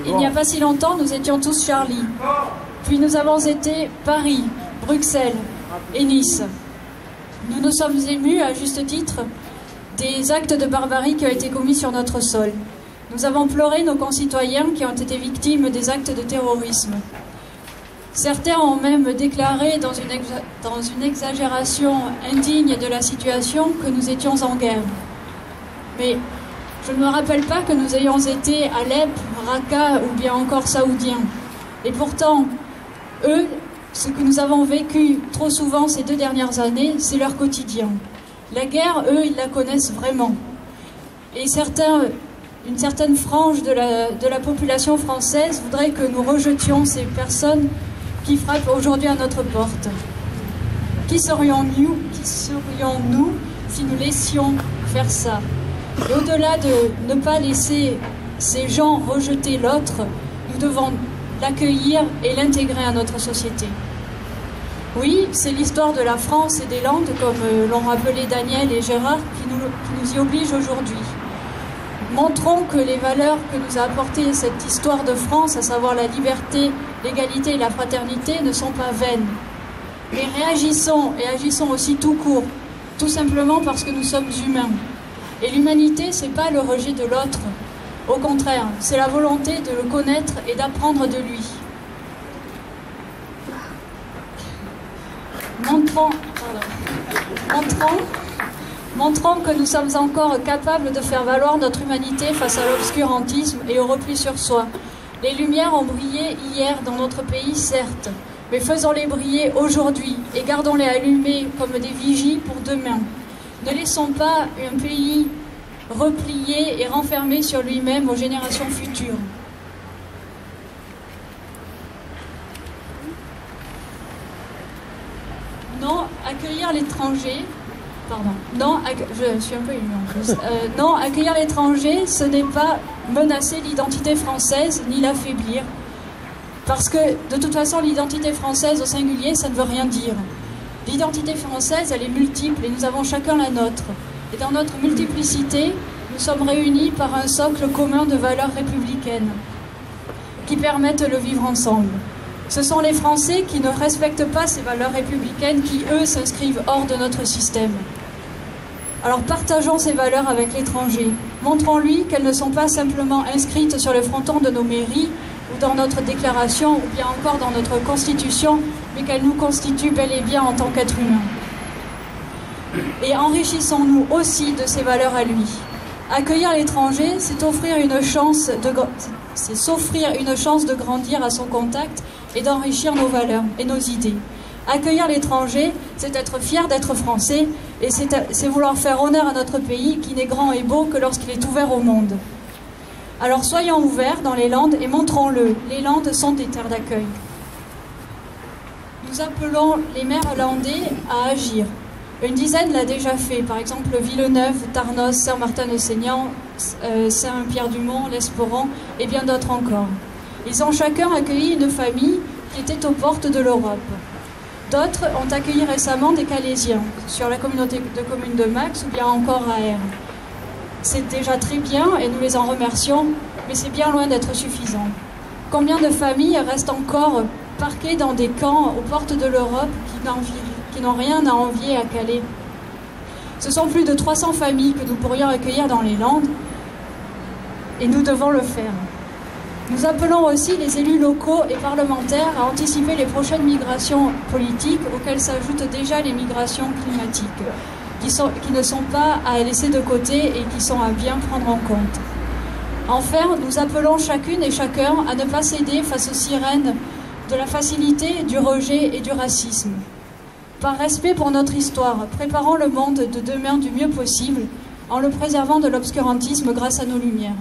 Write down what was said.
Il n'y a pas si longtemps, nous étions tous Charlie. Puis nous avons été Paris, Bruxelles et Nice. Nous nous sommes émus, à juste titre, des actes de barbarie qui ont été commis sur notre sol. Nous avons pleuré nos concitoyens qui ont été victimes des actes de terrorisme. Certains ont même déclaré dans une exagération indigne de la situation que nous étions en guerre. Mais je ne me rappelle pas que nous ayons été Alep, Raqqa ou bien encore Saoudiens. Et pourtant, eux, ce que nous avons vécu trop souvent ces 2 dernières années, c'est leur quotidien. La guerre, eux, ils la connaissent vraiment. Et une certaine frange de la population française voudrait que nous rejetions ces personnes qui frappent aujourd'hui à notre porte. Qui serions-nous si nous laissions faire ça? Et au-delà de ne pas laisser ces gens rejeter l'autre, nous devons l'accueillir et l'intégrer à notre société. Oui, c'est l'histoire de la France et des Landes, comme l'ont rappelé Daniel et Gérard, qui nous y oblige aujourd'hui. Montrons que les valeurs que nous a apportées cette histoire de France, à savoir la liberté, l'égalité et la fraternité, ne sont pas vaines. Mais réagissons et agissons aussi tout court, tout simplement parce que nous sommes humains. Et l'humanité, ce n'est pas le rejet de l'autre. Au contraire, c'est la volonté de le connaître et d'apprendre de lui. Montrons que nous sommes encore capables de faire valoir notre humanité face à l'obscurantisme et au repli sur soi. Les lumières ont brillé hier dans notre pays, certes, mais faisons-les briller aujourd'hui et gardons-les allumées comme des vigies pour demain. Ne laissons pas un pays replié et renfermé sur lui-même aux générations futures. Non, accueillir l'étranger... Pardon. Non, je suis un peu émue en plus. Non, accueillir l'étranger, ce n'est pas menacer l'identité française ni l'affaiblir. Parce que, de toute façon, l'identité française au singulier, ça ne veut rien dire. L'identité française, elle est multiple et nous avons chacun la nôtre. Et dans notre multiplicité, nous sommes réunis par un socle commun de valeurs républicaines qui permettent le vivre ensemble. Ce sont les Français qui ne respectent pas ces valeurs républicaines qui, eux, s'inscrivent hors de notre système. Alors partageons ces valeurs avec l'étranger. Montrons-lui qu'elles ne sont pas simplement inscrites sur le fronton de nos mairies ou dans notre déclaration ou bien encore dans notre constitution, mais qu'elles nous constituent bel et bien en tant qu'êtres humains. Et enrichissons-nous aussi de ces valeurs à lui. Accueillir l'étranger, c'est s'offrir une chance de grandir à son contact et d'enrichir nos valeurs et nos idées. Accueillir l'étranger, c'est être fier d'être français et c'est vouloir faire honneur à notre pays qui n'est grand et beau que lorsqu'il est ouvert au monde. Alors soyons ouverts dans les Landes et montrons-le. Les Landes sont des terres d'accueil. Nous appelons les maires landais à agir. Une dizaine l'a déjà fait, par exemple Villeneuve, Tarnos, Saint-Martin-de-Seignan, Saint-Pierre-du-Mont, l'Esperon et bien d'autres encore. Ils ont chacun accueilli une famille qui était aux portes de l'Europe. D'autres ont accueilli récemment des Calaisiens sur la communauté de communes de Max ou bien encore à R. C'est déjà très bien et nous les en remercions, mais c'est bien loin d'être suffisant. Combien de familles restent encore parquées dans des camps aux portes de l'Europe qui n'ont rien à envier à Calais? Ce sont plus de 300 familles que nous pourrions accueillir dans les Landes et nous devons le faire. Nous appelons aussi les élus locaux et parlementaires à anticiper les prochaines migrations politiques auxquelles s'ajoutent déjà les migrations climatiques, qui ne sont pas à laisser de côté et qui sont à bien prendre en compte. Enfin, nous appelons chacune et chacun à ne pas céder face aux sirènes de la facilité, du rejet et du racisme. Par respect pour notre histoire, préparons le monde de demain du mieux possible en le préservant de l'obscurantisme grâce à nos lumières.